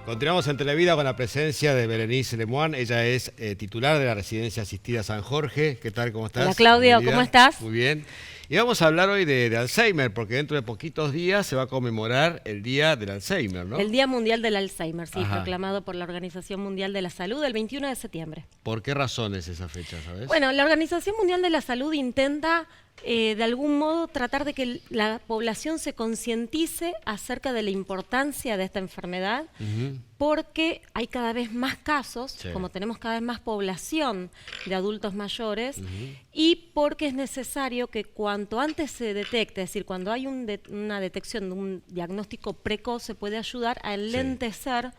Continuamos en Televida con la presencia de Berenice Lemoine. Ella es titular de la Residencia Asistida San Jorge. ¿Qué tal? ¿Cómo estás? Hola Claudio, Bienvenida. ¿cómo estás? Muy bien. Y vamos a hablar hoy de Alzheimer, porque dentro de poquitos días se va a conmemorar el Día del Alzheimer, ¿no? El Día Mundial del Alzheimer, sí, Ajá. proclamado por la Organización Mundial de la Salud el 21 de septiembre. ¿Por qué razones esa fecha, sabes? Bueno, la Organización Mundial de la Salud intenta de algún modo tratar de que la población se concientice acerca de la importancia de esta enfermedad, porque hay cada vez más casos, Sí. como tenemos cada vez más población de adultos mayores, y porque es necesario que cuanto antes se detecte, es decir, cuando hay una detección de un diagnóstico precoz, se puede ayudar a enlentecer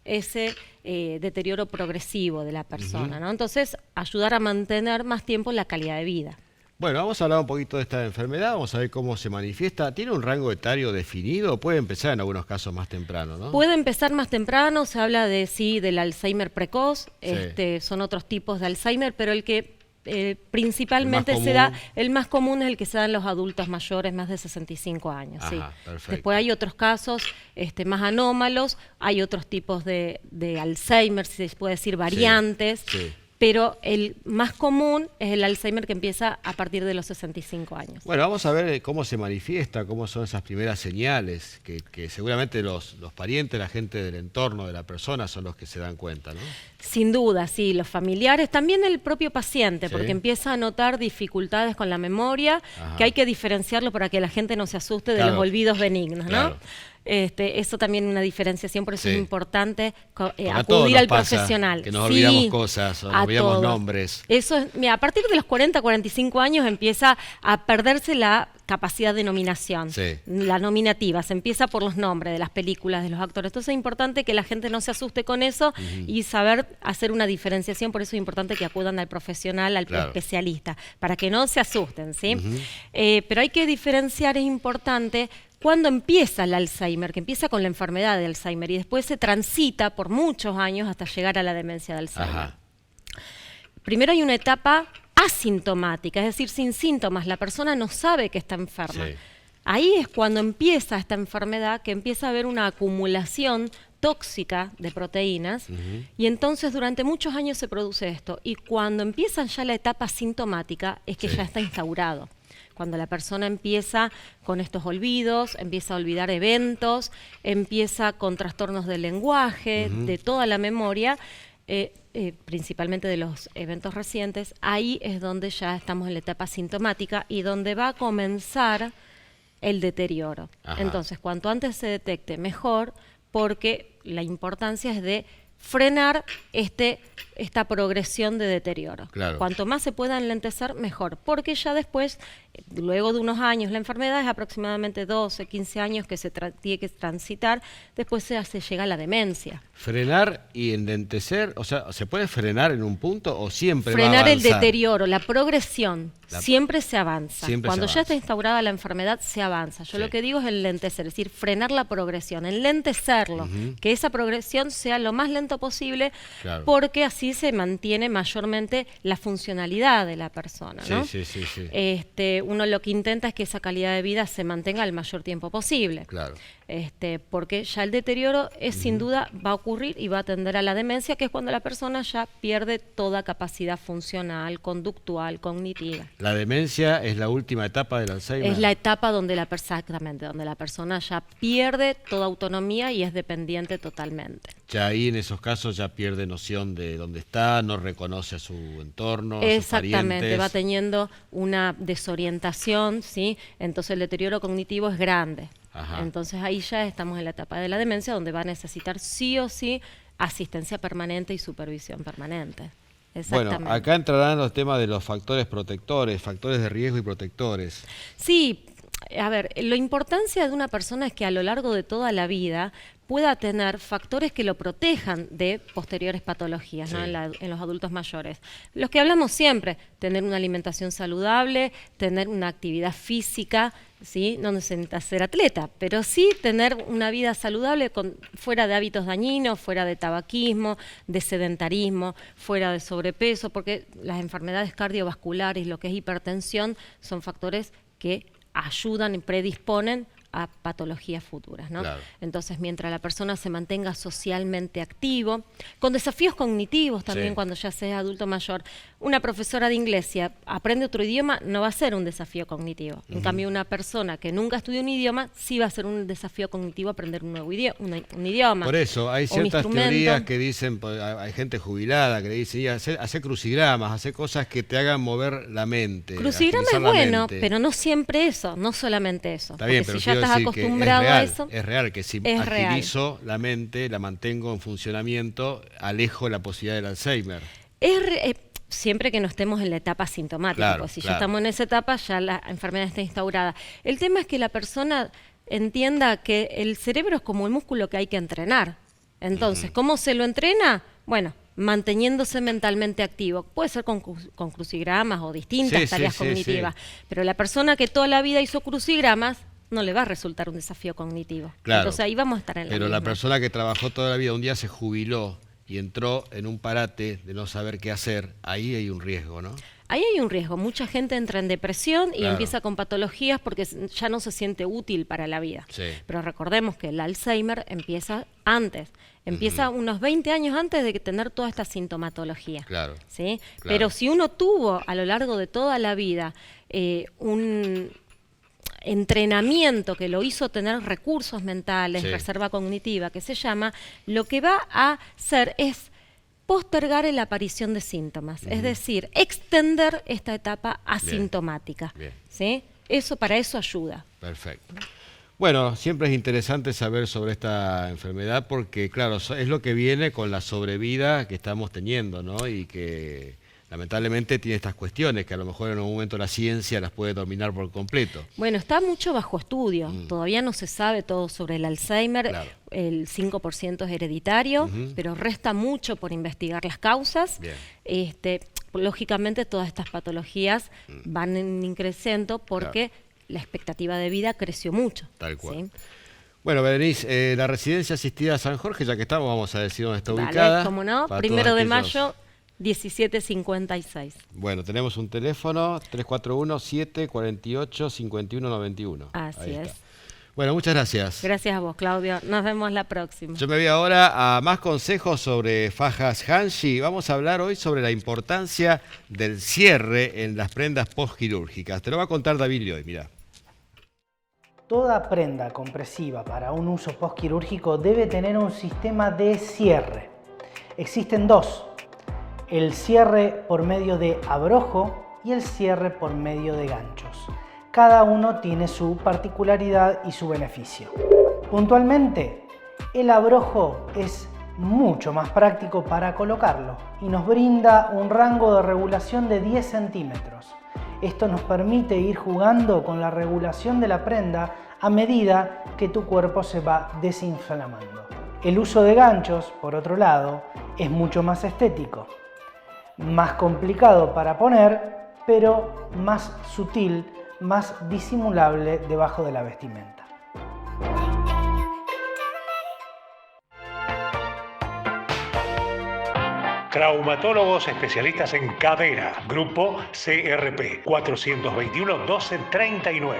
ese deterioro progresivo de la persona, ¿no? Entonces, ayudar a mantener más tiempo la calidad de vida. Bueno, vamos a hablar un poquito de esta enfermedad, vamos a ver cómo se manifiesta. ¿Tiene un rango etario definido o puede empezar en algunos casos más temprano, no? Puede empezar más temprano, se habla de del Alzheimer precoz, Sí. son otros tipos de Alzheimer, pero el que principalmente El más se da, común. el más común es el que se da en los adultos mayores, más de 65 años. Ajá, Sí. perfecto. Después hay otros casos más anómalos, hay otros tipos de Alzheimer, si se puede decir variantes. Sí. Pero el más común es el Alzheimer que empieza a partir de los 65 años. Bueno, vamos a ver cómo se manifiesta, cómo son esas primeras señales, que seguramente los parientes, la gente del entorno de la persona son los que se dan cuenta, ¿no? Sin duda, sí, los familiares, también el propio paciente, Sí. porque empieza a notar dificultades con la memoria, Ajá. que hay que diferenciarlo para que la gente no se asuste de Claro. los olvidos benignos, ¿no? Claro. Eso también es una diferenciación, por eso Sí. es importante Porque a todos acudir nos al pasa profesional. que nos Sí, olvidamos cosas o nos a olvidamos todos. nombres. Eso es, mira, a partir de los 40, 45 años empieza a perderse la capacidad de nominación, Sí. la nominativa, se empieza por los nombres de las películas, de los actores. Entonces es importante que la gente no se asuste con eso y saber hacer una diferenciación, por eso es importante que acudan al profesional, al Claro. especialista, para que no se asusten, ¿sí? Pero hay que diferenciar, es importante, cuando empieza el Alzheimer, que empieza con la enfermedad de Alzheimer y después se transita por muchos años hasta llegar a la demencia de Alzheimer. Ajá. Primero hay una etapa asintomática, es decir, sin síntomas, la persona no sabe que está enferma. Sí. Ahí es cuando empieza esta enfermedad, que empieza a haber una acumulación tóxica de proteínas y entonces durante muchos años se produce esto. Y cuando empieza ya la etapa sintomática es que Sí. ya está instaurado. Cuando la persona empieza con estos olvidos, empieza a olvidar eventos, empieza con trastornos del lenguaje, de toda la memoria, principalmente de los eventos recientes, ahí es donde ya estamos en la etapa sintomática y donde va a comenzar el deterioro. Ajá. Entonces, cuanto antes se detecte, mejor, porque la importancia es de frenar esta progresión de deterioro. Claro. Cuanto más se pueda enlentecer, mejor, porque ya después, luego de unos años, la enfermedad es aproximadamente 12, 15 años que se tiene que transitar, después se llega a la demencia. Frenar y enlentecer, o sea, ¿se puede frenar en un punto o siempre va a Frenar el avanzar? deterioro, la progresión, siempre se avanza. Siempre Cuando se ya avanza. está instaurada la enfermedad, se avanza. Yo Sí. lo que digo es enlentecer, es decir, frenar la progresión, enlentecerlo, que esa progresión sea lo más lento posible, Claro. porque así se mantiene mayormente la funcionalidad de la persona, ¿no? Sí. Uno lo que intenta es que esa calidad de vida se mantenga el mayor tiempo posible. Claro. Porque ya el deterioro sin duda va a ocurrir y va a tender a la demencia, que es cuando la persona ya pierde toda capacidad funcional, conductual, cognitiva. ¿La demencia es la última etapa del Alzheimer? Es la etapa donde exactamente, donde la persona ya pierde toda autonomía y es dependiente totalmente. Ya ahí en esos casos ya pierde noción de dónde está, no reconoce a su entorno, a sus Exactamente, parientes. va teniendo una desorientación, ¿sí? Entonces el deterioro cognitivo es grande. Ajá. Entonces ahí ya estamos en la etapa de la demencia, donde va a necesitar sí o sí asistencia permanente y supervisión permanente. Exactamente. Bueno, acá entrarán los temas de los factores protectores, factores de riesgo y protectores. Sí, a ver, la importancia de una persona es que a lo largo de toda la vida pueda tener factores que lo protejan de posteriores patologías, ¿no? Sí. En los adultos mayores. Los que hablamos siempre, tener una alimentación saludable, tener una actividad física, ¿sí? No necesita ser atleta, pero sí tener una vida saludable fuera de hábitos dañinos, fuera de tabaquismo, de sedentarismo, fuera de sobrepeso, porque las enfermedades cardiovasculares, lo que es hipertensión, son factores que ayudan y predisponen a patologías futuras, ¿no? Claro. Entonces, mientras la persona se mantenga socialmente activo, con desafíos cognitivos también, Sí. cuando ya sea adulto mayor. Una profesora de inglés, si aprende otro idioma, no va a ser un desafío cognitivo. En cambio, una persona que nunca estudió un idioma, sí va a ser un desafío cognitivo aprender un nuevo idioma, un idioma. Por eso, hay o un ciertas instrumento. teorías que dicen, hay gente jubilada que le dice, y hacer crucigramas, hacer cosas que te hagan mover la mente. Crucigrama es agilizar la bueno, mente. pero no siempre eso, no solamente eso. Está bien, Porque pero si ya quiero estás decir que acostumbrado es real, a eso, es real que si es real. agilizo la mente, la mantengo en funcionamiento, alejo la posibilidad del Alzheimer. Siempre que no estemos en la etapa sintomática, Claro, porque si claro. ya estamos en esa etapa, ya la enfermedad está instaurada. El tema es que la persona entienda que el cerebro es como el músculo que hay que entrenar. Entonces, ¿cómo se lo entrena? Bueno, manteniéndose mentalmente activo. Puede ser con crucigramas o distintas Sí, tareas sí, cognitivas, sí. pero la persona que toda la vida hizo crucigramas no le va a resultar un desafío cognitivo. Claro. Entonces ahí vamos a estar en la Pero la misma. persona que trabajó toda la vida, un día se jubiló y entró en un parate de no saber qué hacer, ahí hay un riesgo, ¿no? Ahí hay un riesgo. Mucha gente entra en depresión y Claro. empieza con patologías porque ya no se siente útil para la vida. Sí. Pero recordemos que el Alzheimer empieza antes. Empieza unos 20 años antes de tener toda esta sintomatología. Claro. ¿Sí? Claro. Pero si uno tuvo a lo largo de toda la vida un entrenamiento que lo hizo tener recursos mentales, Sí. reserva cognitiva, que se llama, lo que va a hacer es postergar la aparición de síntomas, es decir, extender esta etapa asintomática. Bien. ¿Sí? Para eso ayuda. Perfecto. Bueno, siempre es interesante saber sobre esta enfermedad porque, claro, es lo que viene con la sobrevida que estamos teniendo, ¿no? Y que lamentablemente tiene estas cuestiones que a lo mejor en algún momento la ciencia las puede dominar por completo. Bueno, está mucho bajo estudio. Todavía no se sabe todo sobre el Alzheimer. Claro. El 5% es hereditario, pero resta mucho por investigar las causas. Bien. Lógicamente, todas estas patologías van en increciendo porque la expectativa de vida creció mucho. Tal cual. ¿Sí? Bueno, Berenice, la residencia asistida San Jorge, ya que estamos, vamos a decir dónde está Vale, ubicada. cómo no. Para 1 todos de aquellos- mayo, 1756. Bueno, tenemos un teléfono, 341-748-5191. Así Ahí es. está. Bueno, muchas gracias. Gracias a vos, Claudio. Nos vemos la próxima. Yo me voy ahora a más consejos sobre fajas Hanshi. Vamos a hablar hoy sobre la importancia del cierre en las prendas postquirúrgicas. Te lo va a contar David Lioy, mira. Toda prenda compresiva para un uso postquirúrgico debe tener un sistema de cierre. Existen dos: el cierre por medio de abrojo y el cierre por medio de ganchos. Cada uno tiene su particularidad y su beneficio. Puntualmente, el abrojo es mucho más práctico para colocarlo y nos brinda un rango de regulación de 10 centímetros. Esto nos permite ir jugando con la regulación de la prenda a medida que tu cuerpo se va desinflamando. El uso de ganchos, por otro lado, es mucho más estético, más complicado para poner, pero más sutil, más disimulable debajo de la vestimenta. Traumatólogos especialistas en cadera. Grupo CRP 421-1239.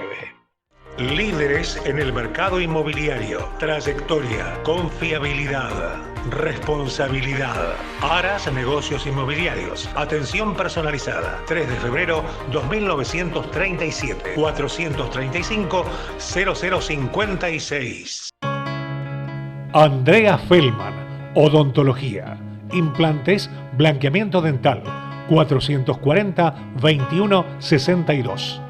Líderes en el mercado inmobiliario. Trayectoria, confiabilidad, responsabilidad. Aras Negocios Inmobiliarios. Atención personalizada. 3 de febrero 2937. 435-0056. Andrea Feldman, Odontología. Implantes, blanqueamiento dental. 440-2162.